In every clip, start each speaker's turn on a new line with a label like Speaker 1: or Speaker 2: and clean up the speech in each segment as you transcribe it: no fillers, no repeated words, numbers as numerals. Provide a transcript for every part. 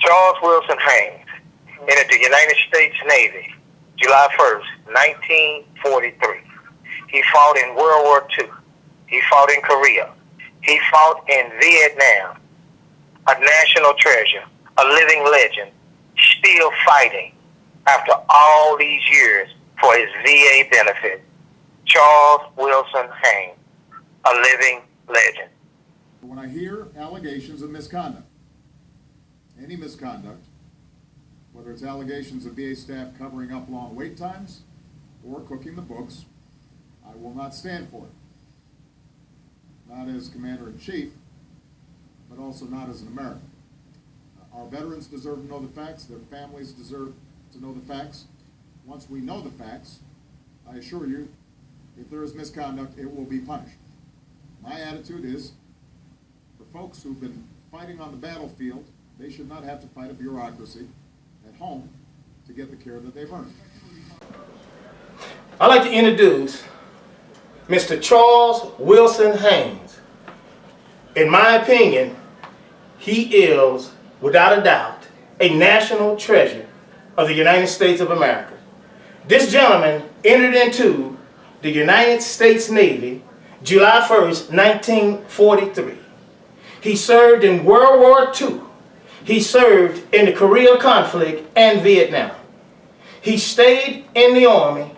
Speaker 1: Charles Wilson Haines entered the United States Navy July 1st, 1943. He fought in World War II. He fought in Korea. He fought in Vietnam. A national treasure, a living legend, still fighting after all these years for his VA benefit. Charles Wilson Haines, a living legend.
Speaker 2: When I hear allegations of misconduct, any misconduct, whether it's allegations of VA staff covering up long wait times or cooking the books, I will not stand for it. Not as Commander-in-Chief, but also not as an American. Our veterans deserve to know the facts. Their families deserve to know the facts. Once we know the facts, I assure you, if there is misconduct, it will be punished. My attitude is, for folks who've been fighting on the battlefield, they should not have to fight a bureaucracy at home to get the care that they've earned.
Speaker 3: I'd like to introduce Mr. Charles Wilson Haines. In my opinion, he is, without a doubt, a national treasure of the United States of America. This gentleman entered into the United States Navy July 1st, 1943. He served in World War II. He served in the Korea conflict and Vietnam. He stayed in the Army,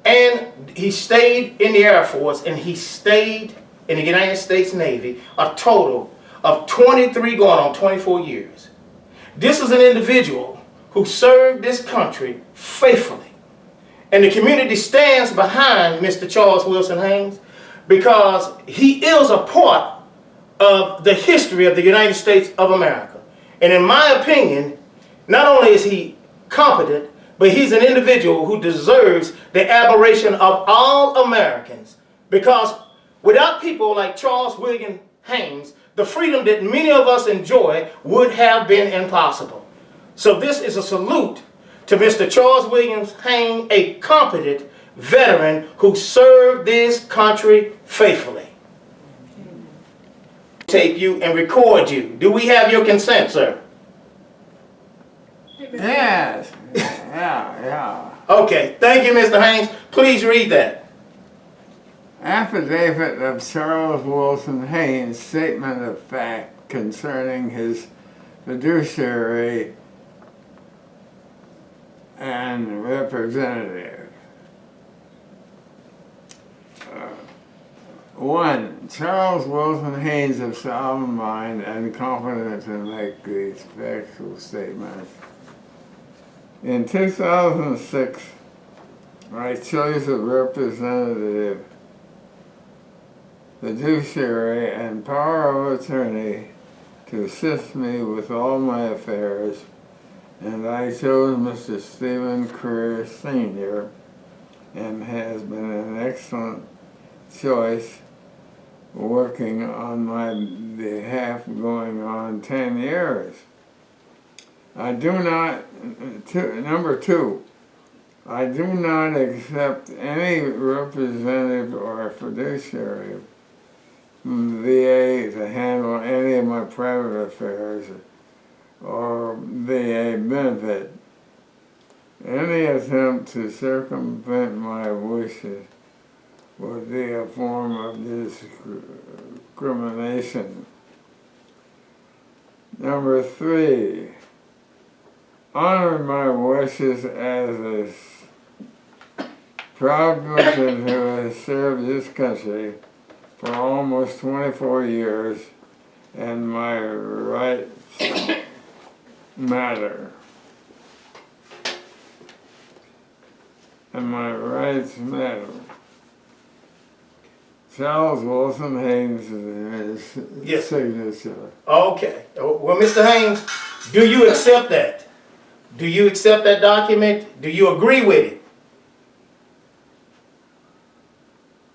Speaker 3: and he stayed in the Air Force, and he stayed in the United States Navy a total of 23 going on 24 years. This is an individual who served this country faithfully. And the community stands behind Mr. Charles Wilson Haines because he is a part of the history of the United States of America. And in my opinion, not only is he competent, but he's an individual who deserves the admiration of all Americans, because without people like Charles William Haines, the freedom that many of us enjoy would have been impossible. So this is a salute to Mr. Charles Williams Haines, a competent veteran who served this country faithfully. Tape you and record you. Do we have your consent, sir?
Speaker 4: Yes. Yeah.
Speaker 3: Okay, thank you, Mr. Haines. Please read that.
Speaker 4: Affidavit of Charles Wilson Haines, statement of fact concerning his fiduciary and representative. 1. Charles Wilson Haines of sound mind and competent to make these factual statements. In 2006, I chose a representative, fiduciary, and power of attorney to assist me with all my affairs, and I chose Mr. Stephen Career Sr. and has been an excellent choice working on my behalf going on 10 years. I do not, number 2, I do not accept any representative or fiduciary from the VA to handle any of my private affairs or VA benefit. Any attempt to circumvent my wishes would be a form of discrimination. Number 3, honor my wishes as a proud person who has served this country for almost 24 years, and my rights matter. And my rights matter. Charles Wilson Haines is his signature.
Speaker 3: Okay. Well, Mr. Haines, do you accept that? Do you accept that document? Do you agree with it?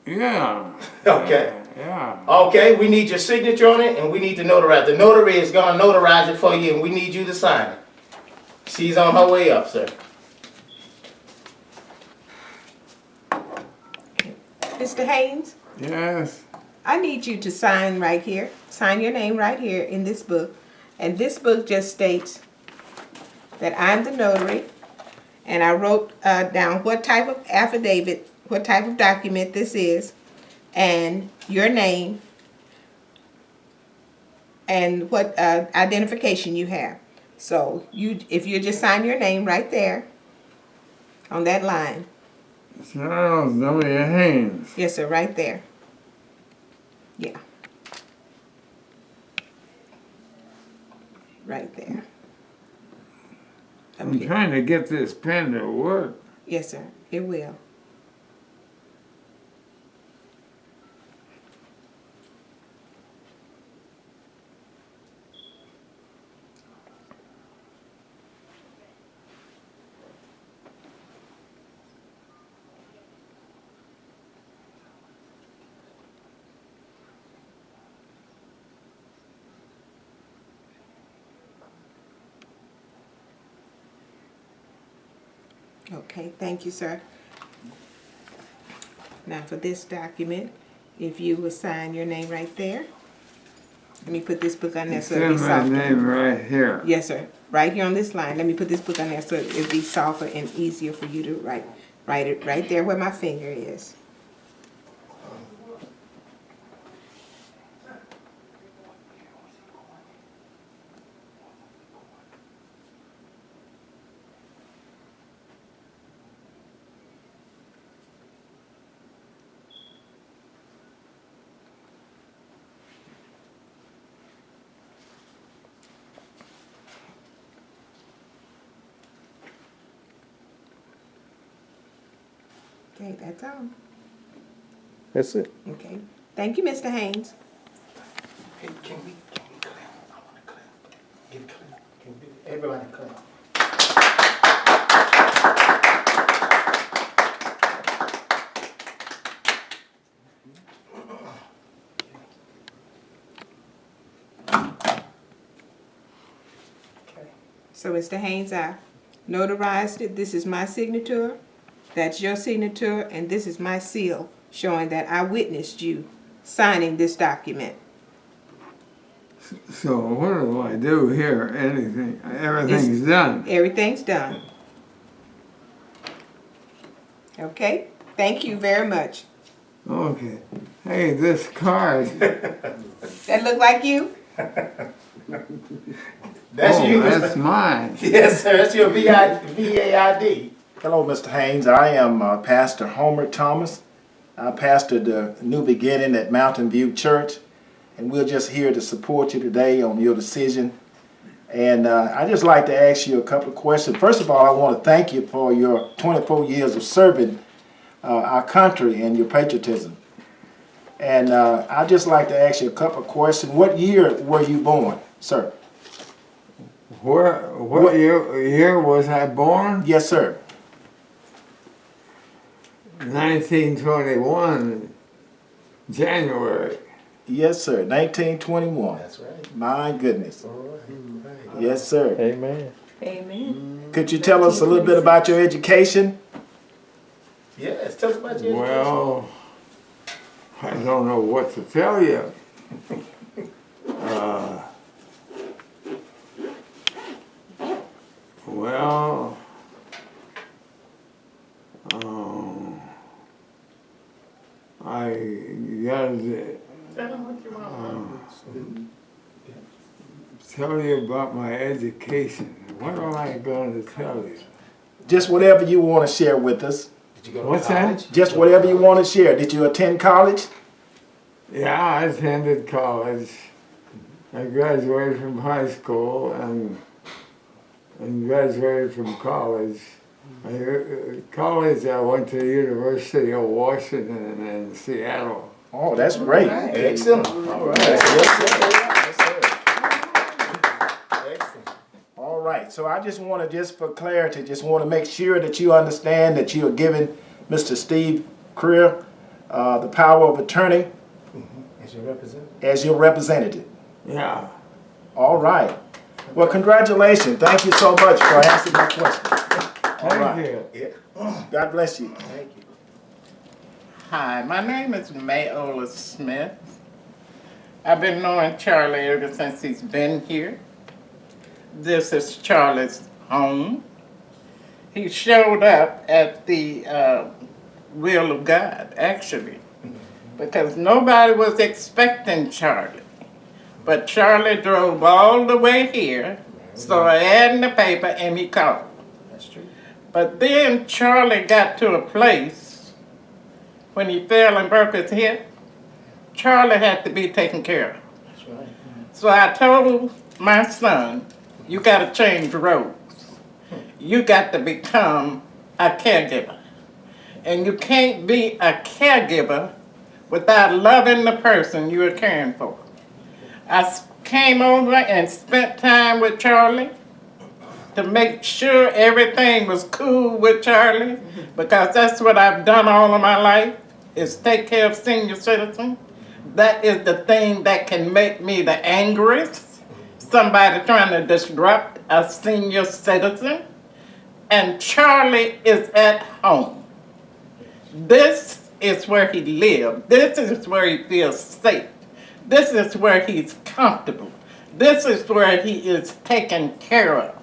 Speaker 4: Yeah.
Speaker 3: Okay.
Speaker 4: Yeah.
Speaker 3: Okay, we need your signature on it, and we need to notarize. The notary is going to notarize it for you, and we need you to sign it. She's on her way up, sir.
Speaker 5: Mr. Haines,
Speaker 4: Yes.
Speaker 5: I need you to sign right here. Sign your name right here in this book. And this book just states that I'm the notary, and I wrote down what type of affidavit, what type of document this is, and your name, and what identification you have. So if you just sign your name right there on that line.
Speaker 4: Charles W. Haines.
Speaker 5: Yes, sir, right there. Yeah. Right there. Up
Speaker 4: I'm
Speaker 5: here.
Speaker 4: trying to get this pen to work.
Speaker 5: Yes, sir, it will. Okay, thank you, sir. Now for this document, if you will sign your name right there. Let me put this book on there so it'll be
Speaker 4: Send my
Speaker 5: softer.
Speaker 4: name right here.
Speaker 5: Yes, sir. Right here on this line. Let me put this book on there so it'll be softer and easier for you to write it right there where my finger is. Okay, that's all.
Speaker 6: That's it.
Speaker 5: Okay. Thank you, Mr. Haines.
Speaker 3: Hey, can we clap? I want to clap. Give clap. Can we, everybody clap. Okay.
Speaker 5: So, Mr. Haines, I notarized it. This is my signature. That's your signature, and this is my seal showing that I witnessed you signing this document.
Speaker 4: So what do I do here? Anything? Everything's done.
Speaker 5: Everything's done. Okay? Thank you very much.
Speaker 4: Okay. Hey, this card.
Speaker 5: That look like you?
Speaker 3: That's
Speaker 4: oh,
Speaker 3: you,
Speaker 4: that's
Speaker 3: Mr.
Speaker 4: mine.
Speaker 3: Yes, sir. That's your VAID.
Speaker 1: Hello, Mr. Haines. I am Pastor Homer Thomas. I pastored the New Beginning at Mountain View Church, and we're just here to support you today on your decision. And I just like to ask you a couple of questions. First of all, I want to thank you for your 24 years of serving our country and your patriotism. And I'd just like to ask you a couple of questions. What year were you born, sir?
Speaker 4: What year was I born?
Speaker 1: Yes, sir.
Speaker 4: 1921, January.
Speaker 1: Yes, sir. 1921.
Speaker 3: That's right.
Speaker 1: My goodness.
Speaker 3: All right.
Speaker 1: Yes, sir.
Speaker 6: Amen.
Speaker 5: Amen.
Speaker 1: Could you tell us a little bit about your education?
Speaker 3: Yes, tell us about your education.
Speaker 4: Well, I don't know what to tell you. Well, I got to tell you about my education. What am I going to tell you?
Speaker 1: Just whatever you want to share with us.
Speaker 3: Did you go to
Speaker 4: What's that?
Speaker 3: college?
Speaker 1: Just whatever you want to share. Did you attend college?
Speaker 4: Yeah, I attended college. I graduated from high school and graduated from college. College, I went to the University of Washington in Seattle.
Speaker 1: Oh, that's great.
Speaker 3: Excellent. All right.
Speaker 1: Yes, sir.
Speaker 3: Excellent.
Speaker 1: All right. So I just want to, just for clarity, just want to make sure that you understand that you are giving Mr. Steve Creer the power of attorney
Speaker 3: As your representative.
Speaker 1: as your representative.
Speaker 4: Yeah.
Speaker 1: All right. Well, congratulations. Thank you so much for answering my question. All
Speaker 4: Thank
Speaker 1: right.
Speaker 4: you.
Speaker 3: Yeah.
Speaker 1: God bless you.
Speaker 3: Thank you.
Speaker 7: Hi, my name is Mayola Smith. I've been knowing Charlie ever since he's been here. This is Charlie's home. He showed up at the will of God, actually, because nobody was expecting Charlie. But Charlie drove all the way here, saw an ad in the paper, and he called.
Speaker 3: That's true.
Speaker 7: But then Charlie got to a place when he fell and broke his hip. Charlie had to be taken care of.
Speaker 3: That's right.
Speaker 7: So I told my son, you got to change roles. You got to become a caregiver. And you can't be a caregiver without loving the person you are caring for. I came over and spent time with Charlie to make sure everything was cool with Charlie, because that's what I've done all of my life, is take care of senior citizens. That is the thing that can make me the angriest. Somebody trying to disrupt a senior citizen. And Charlie is at home. This is where he lives. This is where he feels safe. This is where he's comfortable. This is where he is taken care of.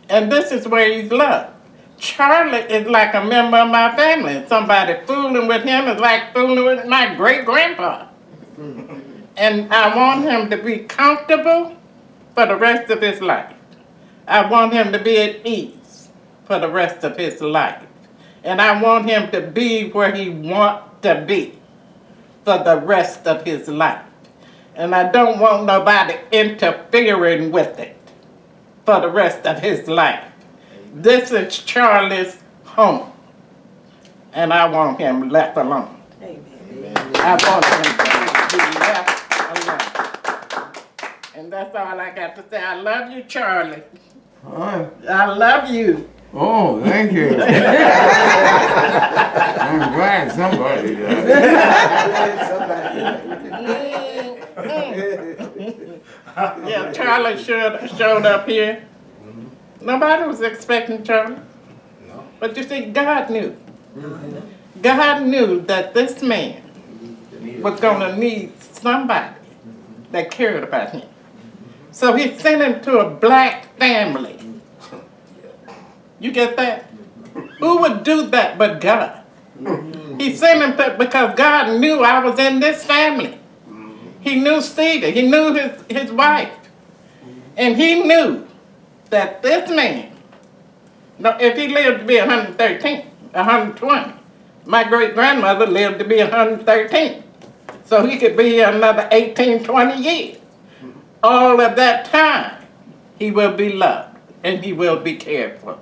Speaker 7: And this is where he's loved. Charlie is like a member of my family. Somebody fooling with him is like fooling with my great-grandpa. And I want him to be comfortable for the rest of his life. I want him to be at ease for the rest of his life. And I want him to be where he wants to be for the rest of his life. And I don't want nobody interfering with it for the rest of his life. This is Charlie's home. And I want him left alone.
Speaker 5: Amen.
Speaker 7: I want him to be left alone. And that's all I got to say. I love you, Charlie.
Speaker 4: Huh?
Speaker 7: I love you.
Speaker 4: Oh, thank you. I'm glad somebody does.
Speaker 7: Yeah, Charlie showed up here. Nobody was expecting Charlie.
Speaker 3: No.
Speaker 7: But you see, God knew. God knew that this man was going to need somebody that cared about him. So he sent him to a black family. You get that? Who would do that but God? He sent him to, because God knew I was in this family. He knew Stevie. He knew his wife. And he knew that this man, if he lived to be 113, 120, my great-grandmother lived to be 113. So he could be here another 18, 20 years. All of that time, he will be loved and he will be cared for.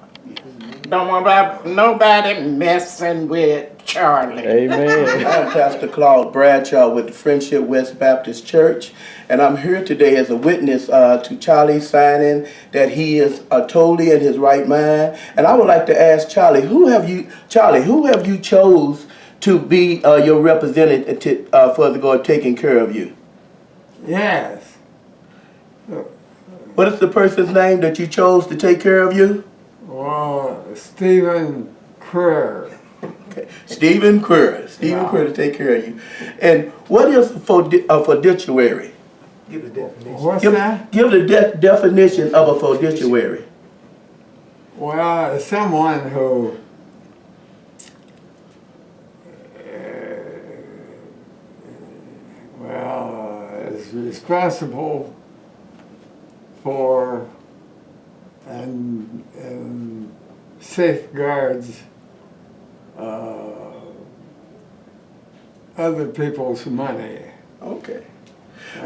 Speaker 7: Don't want nobody messing with Charlie.
Speaker 6: Amen.
Speaker 8: I'm Pastor Claude Bradshaw with the Friendship West Baptist Church, and I'm here today as a witness to Charlie signing that he is totally in his right mind. And I would like to ask Charlie, who have you chose to be your representative for the God taking care of you?
Speaker 4: Yes.
Speaker 8: What is the person's name that you chose to take care of you?
Speaker 4: Well, Stephen Kerr.
Speaker 8: Okay. Stephen Kerr. Stephen Kerr to take care of you. And what is a fiduciary?
Speaker 3: Give the definition.
Speaker 4: What's that?
Speaker 8: Give the definition of a fiduciary.
Speaker 4: Well, someone who is responsible for and safeguards other people's money.
Speaker 8: Okay.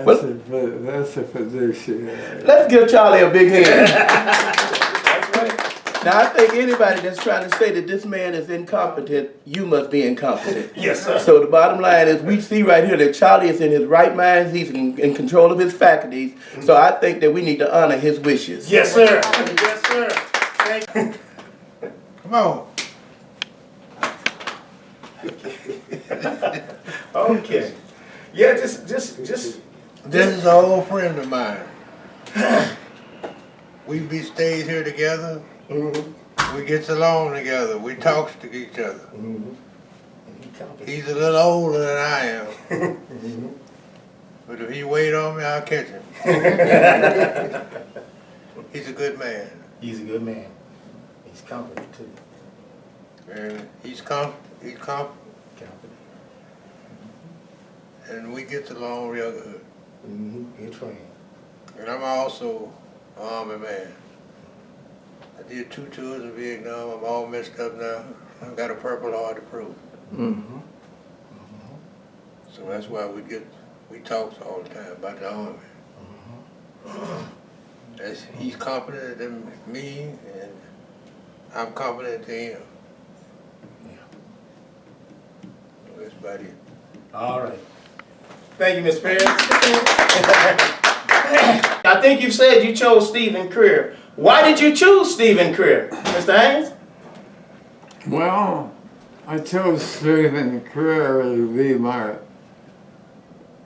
Speaker 4: That's a fiduciary.
Speaker 8: Let's give Charlie a big hand. Now, I think anybody that's trying to say that this man is incompetent, you must be incompetent.
Speaker 3: Yes, sir.
Speaker 8: So the bottom line is we see right here that Charlie is in his right mind. He's in control of his faculties. So I think that we need to honor his wishes.
Speaker 3: Yes, sir. Yes, sir. Thank you.
Speaker 9: Come on.
Speaker 3: Okay. Yeah, just.
Speaker 9: This is an old friend of mine. We stayed here together. We gets along together. We talks to each other. He's a little older than I am. But if he wait on me, I'll catch him. He's a good man.
Speaker 3: He's a good man. He's competent too.
Speaker 9: And he's competent,
Speaker 3: Competent.
Speaker 9: and we get along real good.
Speaker 3: Good friend.
Speaker 9: And I'm also an Army man. I did 2 tours in Vietnam. I'm all messed up now. I've got a Purple Heart to prove. So that's why we talk all the time about the Army. He's competent than me, and I'm competent to him. So that's about it.
Speaker 3: All right. Thank you, Ms. Perry. I think you said you chose Stephen Creer. Why did you choose Stephen Creer, Mr. Haines?
Speaker 4: Well, I chose Stephen Creer to be my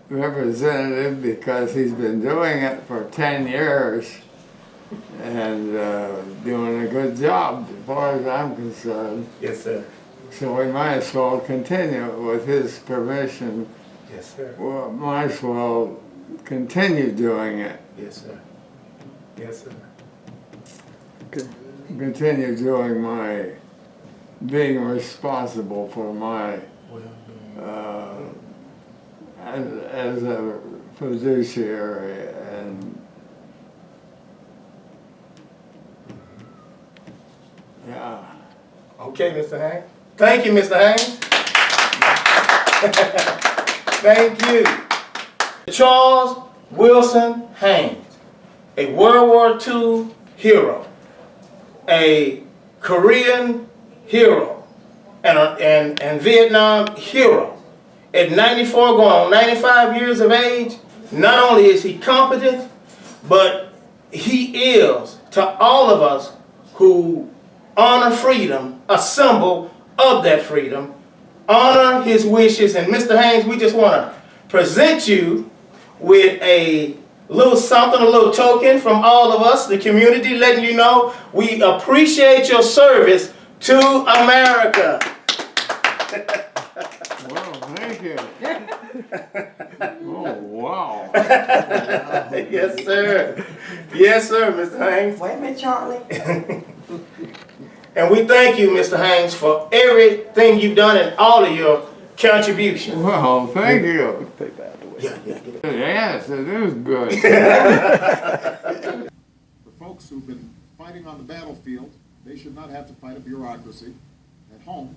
Speaker 4: representative because he's been doing it for 10 years and doing a good job as far as I'm concerned.
Speaker 3: Yes, sir.
Speaker 4: So we might as well continue with his permission.
Speaker 3: Yes, sir.
Speaker 4: Well, might as well continue doing it.
Speaker 3: Yes, sir. Yes, sir.
Speaker 4: Continue doing my, being responsible for my, as a fiduciary and, yeah.
Speaker 3: Okay, Mr. Haines. Thank you, Mr. Haines. Thank you. Charles Wilson Haines, a World War II hero, a Korean hero, and Vietnam hero. At 94, going on 95 years of age, not only is he competent, but he is, to all of us who honor freedom, a symbol of that freedom, honor his wishes. And Mr. Haines, we just want to present you with a little something, a little token from all of us, the community, letting you know we appreciate your service to America.
Speaker 4: Well, thank you. Oh, wow.
Speaker 3: Yes, sir. Yes, sir, Mr. Haines.
Speaker 10: Wait a minute, Charlie.
Speaker 3: And we thank you, Mr. Haines, for everything you've done and all of your contributions.
Speaker 4: Well, thank you.
Speaker 6: Take that out the way.
Speaker 4: Yes, it is good.
Speaker 2: For folks who've been fighting on the battlefield, they should not have to fight a bureaucracy at home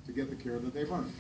Speaker 2: to get the care that they've earned.